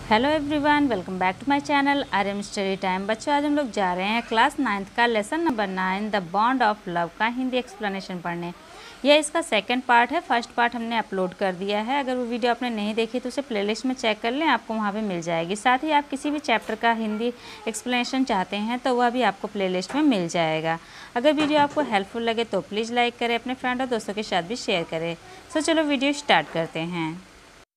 Hello everyone, welcome back to my channel Aryam study time. बच्चों, आज हम लोग जा रहे हैं क्लास 9th का lesson number 9 the bond of love का हिंदी एक्सप्लेनेशन पढ़ने। यह इसका सेकंड पार्ट है। फर्स्ट पार्ट हमने अपलोड कर दिया है। अगर वो वीडियो आपने नहीं देखी तो उसे प्लेलिस्ट में चेक कर लें, आपको वहाँ पे मिल जाएगी। साथ ही आप किसी भी चैप्टर का हिंदी एक्सप्लेनेशन चाहते हैं तो वह भी आपको प्लेलिस्ट में मिल जाएगा। अगर वीडियो आपको हेल्पफुल लगे तो प्लीज़ लाइक करें, अपने फ्रेंड और दोस्तों के साथ भी शेयर करें। सो चलो वीडियो स्टार्ट करते हैं।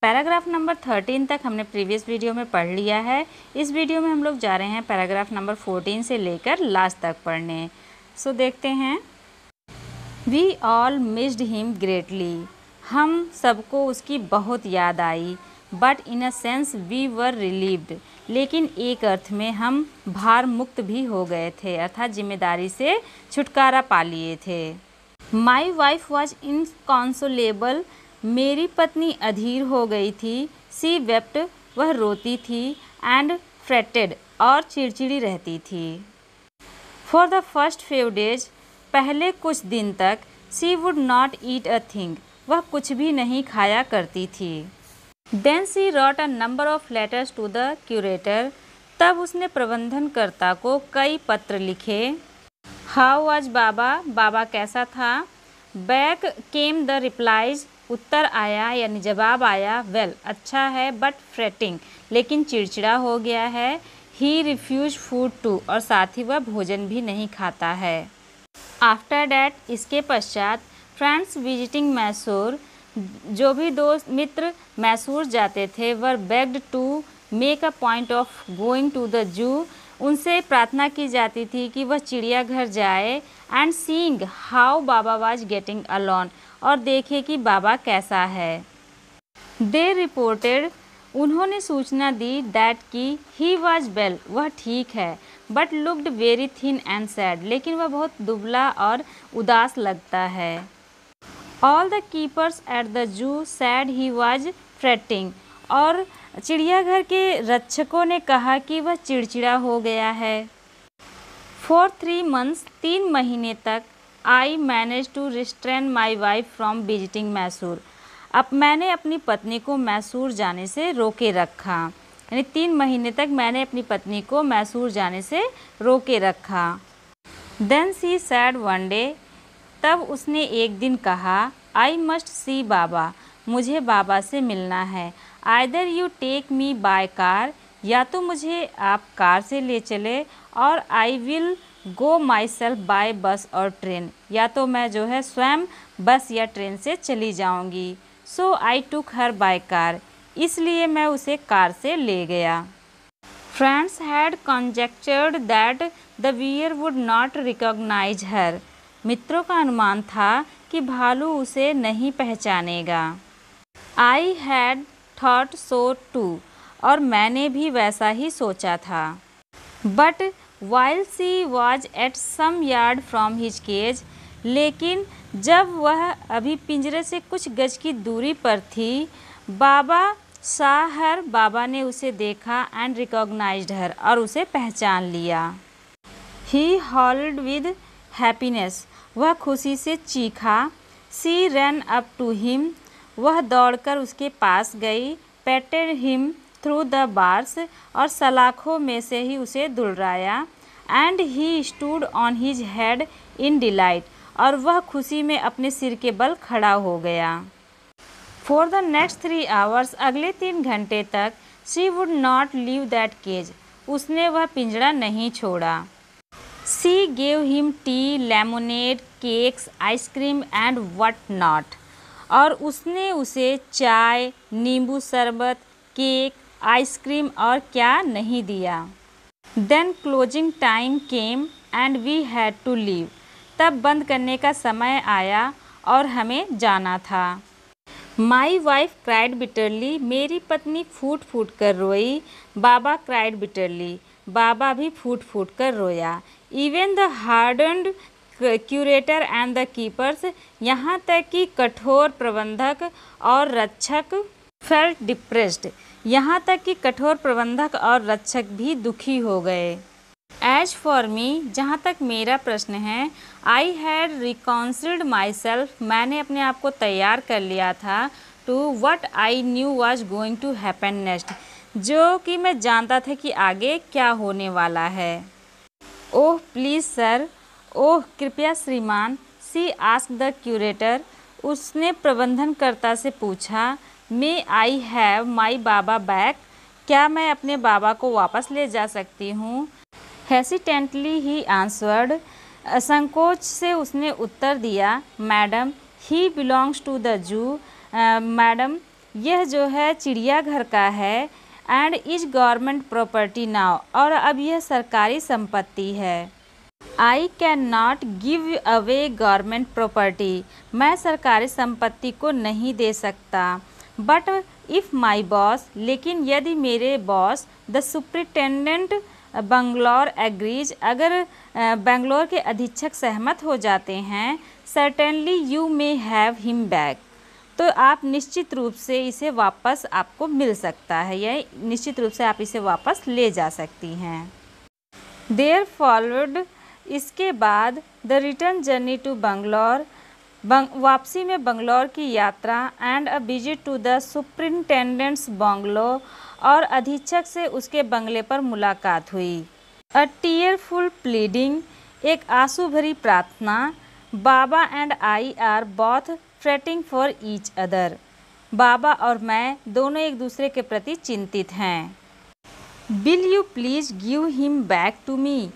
पैराग्राफ नंबर 13 तक हमने प्रीवियस वीडियो में पढ़ लिया है। इस वीडियो में हम लोग जा रहे हैं पैराग्राफ नंबर 14 से लेकर लास्ट तक पढ़ने। सो देखते हैं। We all missed him greatly. हम सबको उसकी बहुत याद आई। But in a sense we were relieved. लेकिन एक अर्थ में हम भार मुक्त भी हो गए थे, अर्थात जिम्मेदारी से छुटकारा पा लिए थे। My wife was inconsolable. मेरी पत्नी अधीर हो गई थी। सी वेप्ट, वह रोती थी। एंड फ्रेटेड, और चिड़चिड़ी रहती थी। For the first few days, पहले कुछ दिन तक, she would not eat a thing, वह कुछ भी नहीं खाया करती थी। Then she wrote a number of letters to the curator. तब उसने प्रबंधनकर्ता को कई पत्र लिखे। हाउ वाज बाबा, बाबा कैसा था। बैक केम द रिप्लाइज, उत्तर आया यानी जवाब आया। वेल, अच्छा है, बट फ्रेटिंग, लेकिन चिड़चिड़ा हो गया है। ही रिफ्यूज फूड टू, और साथ ही वह भोजन भी नहीं खाता है। आफ्टर डैट, इसके पश्चात, फ्रेंड्स विजिटिंग मैसूर, जो भी दोस्त मित्र मैसूर जाते थे, were begged to make a point of going to the zoo, उनसे प्रार्थना की जाती थी कि वह चिड़ियाघर जाए। And seeing how Baba was getting alone, और देखे कि बाबा कैसा है। दे रिपोर्टेड, उन्होंने सूचना दी, दैट कि ही वाज वेल, वह ठीक है। But looked very thin and sad, लेकिन वह बहुत दुबला और उदास लगता है। All the keepers at the zoo sad he was fretting, और चिड़ियाघर के रक्षकों ने कहा कि वह चिड़चिड़ा हो गया है। फॉर 3 months, 3 महीने तक, I manage to restrain my wife from visiting Mysore. अब मैंने अपनी पत्नी को मैसूर जाने से रोके रखा, यानी 3 महीने तक मैंने अपनी पत्नी को मैसूर जाने से रोके रखा। देन सी सैड वन डे, तब उसने एक दिन कहा, आई मस्ट सी बाबा, मुझे बाबा से मिलना है। Either you take me by car, या तो मुझे आप कार से ले चले, और I will go myself by bus और ट्रेन, या तो मैं जो है स्वयं बस या ट्रेन से चली जाऊंगी। सो आई टुक हर बाय कार, इसलिए मैं उसे कार से ले गया। Friends had conjectured that the bear would not recognize her. मित्रों का अनुमान था कि भालू उसे नहीं पहचानेगा। I had thought so too, और मैंने भी वैसा ही सोचा था। But while she was at some yard from his cage, लेकिन जब वह अभी पिंजरे से कुछ गज की दूरी पर थी, बाबा सा हर, बाबा ने उसे देखा। एंड रिकॉग्नाइज्ड हर, और उसे पहचान लिया। ही हॉल्ड विद हैप्पीनेस, वह खुशी से चीखा। She run up to him, वह दौड़कर उसके पास गई। Petted him through the bars, और सलाखों में से ही उसे दुलराया। And he stood on his head in delight, और वह खुशी में अपने सिर के बल खड़ा हो गया। फॉर द नेक्स्ट 3 hours, अगले 3 घंटे तक, she would not leave that cage, उसने वह पिंजरा नहीं छोड़ा। She gave him tea, lemonade, cakes, ice cream and what not, और उसने उसे चाय, नींबू शरबत, केक, आइसक्रीम और क्या नहीं दिया। Then closing time came and we had to leave, तब बंद करने का समय आया और हमें जाना था। माई वाइफ क्राइड बिटरली, मेरी पत्नी फूट फूट कर रोई। बाबा क्राइड बिटरली, बाबा भी फूट फूट कर रोया। Even the hardened curator and the keepers, यहाँ तक कि कठोर प्रबंधक और रक्षक फेल्ट डिप्रेस्ड, यहाँ तक कि कठोर प्रबंधक और रक्षक भी दुखी हो गए। एज फॉर मी, जहाँ तक मेरा प्रश्न है, आई हैड रिकॉन्सिल्ड माई सेल्फ, मैंने अपने आप को तैयार कर लिया था। To what I knew was going to happen next, जो कि मैं जानता था कि आगे क्या होने वाला है। ओह प्लीज़ सर, ओह कृपया श्रीमान, सी आस्क द क्यूरेटर, उसने प्रबंधनकर्ता से पूछा। मे I have my Baba back, क्या मैं अपने बाबा को वापस ले जा सकती हूँ। हेसिटेंटली ही आंसवर्ड, संकोच से उसने उत्तर दिया। Madam he belongs to the zoo, madam यह जो है चिड़ियाघर का है। And is government property now, और अब यह सरकारी संपत्ति है। I can not give away government property, मैं सरकारी संपत्ति को नहीं दे सकता। बट इफ़ माई बॉस, लेकिन यदि मेरे boss the superintendent Bangalore agrees, अगर बेंगलोर के अधीक्षक सहमत हो जाते हैं, certainly you may have him back, तो आप निश्चित रूप से इसे वापस आपको मिल सकता है, या निश्चित रूप से आप इसे वापस ले जा सकती हैं। देयर फॉलोड, इसके बाद the return journey to Bangalore, वापसी में बंगलौर की यात्रा। And a visit to the superintendent's bungalow, और अधीक्षक से उसके बंगले पर मुलाकात हुई। अ टीयरफुल प्लीडिंग, एक आंसू भरी प्रार्थना। Baba and I are both fretting for each other, Baba और मैं दोनों एक दूसरे के प्रति चिंतित हैं। Will you please give him back to me,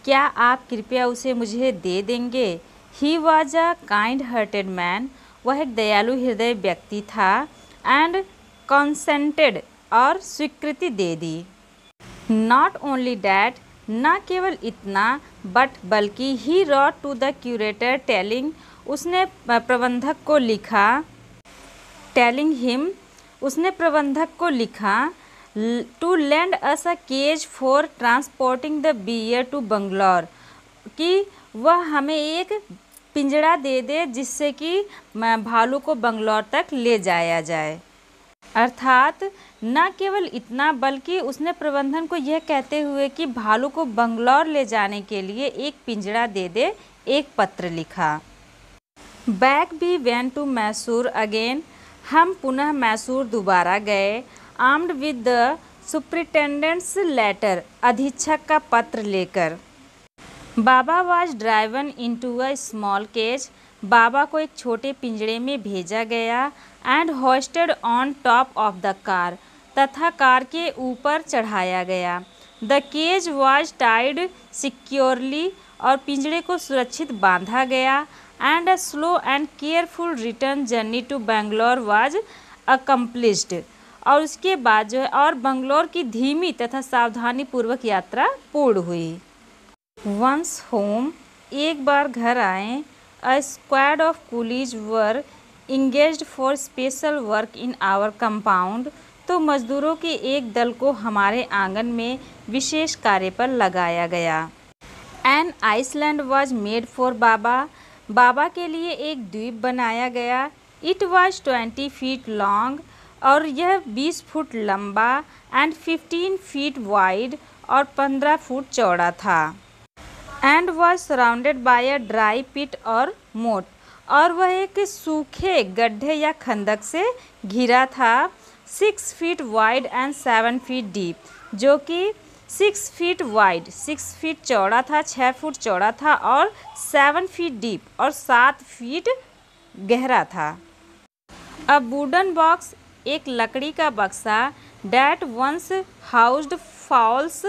क्या आप कृपया उसे मुझे दे देंगे। He was a kind hearted man, वह एक दयालु हृदय व्यक्ति था। एंड कंसेंटेड, और स्वीकृति दे दी। नॉट ओनली डैट, न केवल इतना, बट बल्कि he wrote to the curator telling, उसने प्रबंधक को लिखा। टेलिंग हिम, उसने प्रबंधक को लिखा। To lend us a cage for transporting the bear to Bangalore, कि वह हमें एक पिंजड़ा दे दे जिससे कि भालू को बंगलौर तक ले जाया जाए। अर्थात न केवल इतना, बल्कि उसने प्रबंधन को यह कहते हुए कि भालू को बंगलौर ले जाने के लिए एक पिंजड़ा दे दे, एक पत्र लिखा। Back we went to Mysore again, हम पुनः मैसूर दोबारा गए। Armed with the superintendent's letter, अधीक्षक का पत्र लेकर। Baba was driven into a small cage, Baba को एक छोटे पिंजड़े में भेजा गया। And hoisted on top of the car, तथा कार के ऊपर चढ़ाया गया। The cage was tied securely, और पिंजड़े को सुरक्षित बांधा गया। And a slow and careful return journey to Bangalore was accomplished, और उसके बाद जो है और बंगलौर की धीमी तथा सावधानीपूर्वक यात्रा पूर्ण हुई। वंस होम, एक बार घर आए। A squad of coolies were engaged for special work in our compound, तो मजदूरों के एक दल को हमारे आंगन में विशेष कार्य पर लगाया गया। An island was made for Baba, बाबा के लिए एक द्वीप बनाया गया। इट वॉज 20 फीट लॉन्ग, और यह 20 फुट लंबा। एंड 15 फीट वाइड, और 15 फुट चौड़ा था। And was surrounded by a dry pit और मोट, और वह एक सूखे गड्ढे या खंदक से घिरा था। 6 feet wide and 7 feet deep, जो कि 6 फीट वाइड, 6 फीट चौड़ा था, 6 फुट चौड़ा था, और 7 फीट डीप, और 7 फीट गहरा था। अ वुडन बॉक्स, एक लकड़ी का बक्सा। डैट वंस हाउस्ड फाउल्स,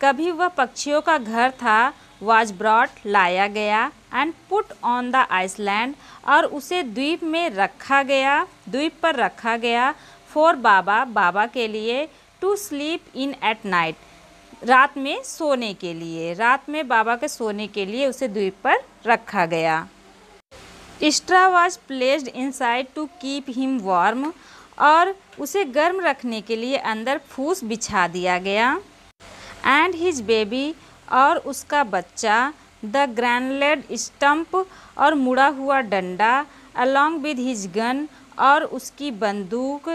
कभी वह पक्षियों का घर था। वाज ब्रॉट, लाया गया। And put on the island, और उसे द्वीप में रखा गया, द्वीप पर रखा गया। फॉर बाबा, बाबा के लिए। To sleep in at night, रात में सोने के लिए, रात में बाबा के सोने के लिए उसे द्वीप पर रखा गया। Straw was placed inside to keep him warm, और उसे गर्म रखने के लिए अंदर फूस बिछा दिया गया। एंड हिज बेबी, और उसका बच्चा। द ग्रैंडलेड स्टम्प, और मुड़ा हुआ डंडा। अलॉन्ग विद हिज गन, और उसकी बंदूक।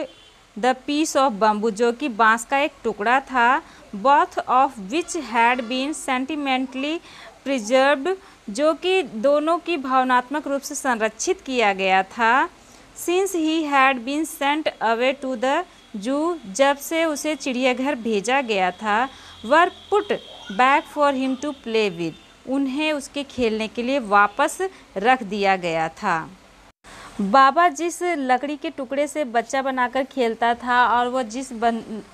द पीस ऑफ बम्बू, जो कि बांस का एक टुकड़ा था। Both of which had been sentimentally preserved, जो कि दोनों की भावनात्मक रूप से संरक्षित किया गया था। Since he had been sent away to the zoo, जब से उसे चिड़ियाघर भेजा गया था, were put back for him to play with, उन्हें उसके खेलने के लिए वापस रख दिया गया था। बाबा जिस लकड़ी के टुकड़े से बच्चा बनाकर खेलता था और वह जिस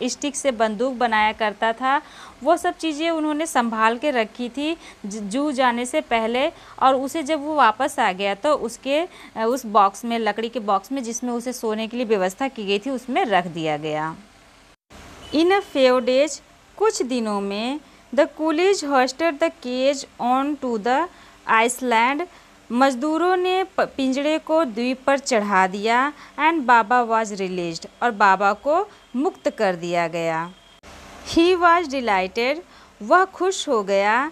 स्टिक से बंदूक बनाया करता था, वो सब चीज़ें उन्होंने संभाल के रखी थी जू जाने से पहले, और उसे जब वो वापस आ गया तो उसके उस बॉक्स में, लकड़ी के बॉक्स में जिसमें उसे सोने के लिए व्यवस्था की गई थी, उसमें रख दिया गया। इन अ फ्यू डेज, कुछ दिनों में, the coolies hoisted the cage on to the island, मजदूरों ने पिंजड़े को द्वीप पर चढ़ा दिया, एंड बाबा वाज रिलीज्ड, और बाबा को मुक्त कर दिया गया। ही वाज डिलाइटेड, वह खुश हो गया।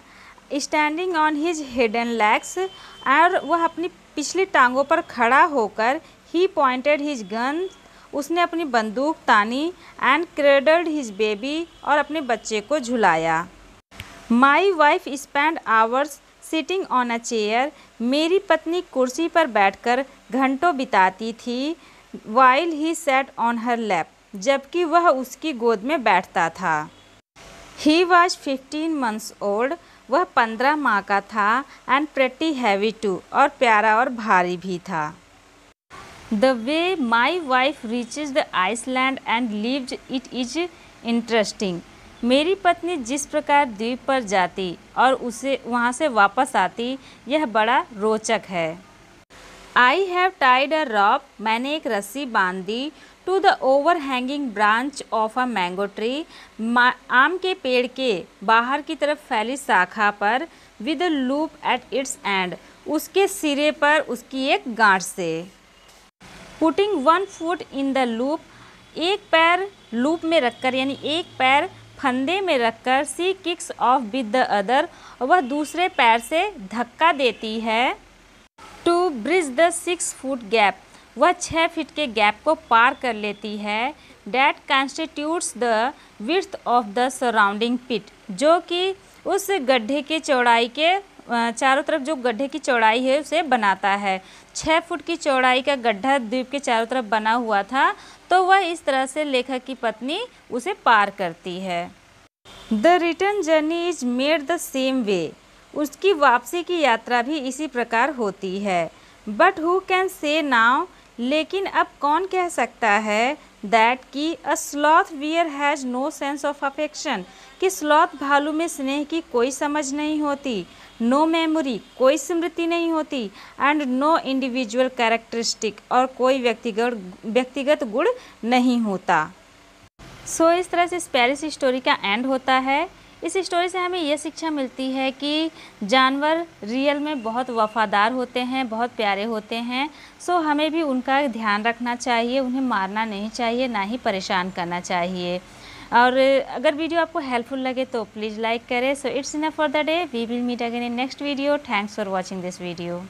Standing on his hidden legs, और वह अपनी पिछली टांगों पर खड़ा होकर, ही पॉइंटेड हिज गन, उसने अपनी बंदूक तानी, एंड क्रेडल्ड हिज बेबी, और अपने बच्चे को झुलाया। My wife spend hours sitting on a chair, मेरी पत्नी कुर्सी पर बैठकर घंटों बिताती थी। While he sat on her lap, जबकि वह उसकी गोद में बैठता था। ही वॉज 15 months ओल्ड, वह 15 माह का था। एंड प्रेटी हैवी टू, और प्यारा और भारी भी था। The way my wife reaches the island and lived it is interesting, मेरी पत्नी जिस प्रकार द्वीप पर जाती और उसे वहाँ से वापस आती, यह बड़ा रोचक है। आई हैव टाइड अ रॉप, मैंने एक रस्सी बांध दी, to the overhanging branch of a mango tree, आम के पेड़ के बाहर की तरफ फैली शाखा पर, with a loop at its and, उसके सिरे पर उसकी एक गांठ से। Putting one foot in the loop, एक पैर लूप में रखकर, यानी एक पैर फंदे में रखकर, she kicks off with the other, वह दूसरे पैर से धक्का देती है। टू ब्रिज द 6 foot गैप, वह 6 फीट के गैप को पार कर लेती है। That constitutes the width of the surrounding pit, जो कि उस गड्ढे के चौड़ाई के चारों तरफ, जो गड्ढे की चौड़ाई है उसे बनाता है। 6 फुट की चौड़ाई का गड्ढा द्वीप के चारों तरफ बना हुआ था, तो वह इस तरह से लेखक की पत्नी उसे पार करती है। The return journey is made the same way, उसकी वापसी की यात्रा भी इसी प्रकार होती है। But who can say now, लेकिन अब कौन कह सकता है, दैट कि a sloth bear has no sense of affection, कि स्लॉथ भालू में स्नेह की कोई समझ नहीं होती। नो मेमोरी, कोई स्मृति नहीं होती। एंड नो इंडिविजुअल कैरेक्टरिस्टिक, और कोई व्यक्तिगत गुण नहीं होता। सो इस तरह से इस प्यारी सी स्टोरी का एंड होता है। इस स्टोरी से हमें यह शिक्षा मिलती है कि जानवर रियल में बहुत वफ़ादार होते हैं, बहुत प्यारे होते हैं। सो हमें भी उनका ध्यान रखना चाहिए, उन्हें मारना नहीं चाहिए, ना ही परेशान करना चाहिए। और अगर वीडियो आपको हेल्पफुल लगे तो प्लीज़ लाइक करें। So it's enough for the day, we will meet again in next video. Thanks for watching this video.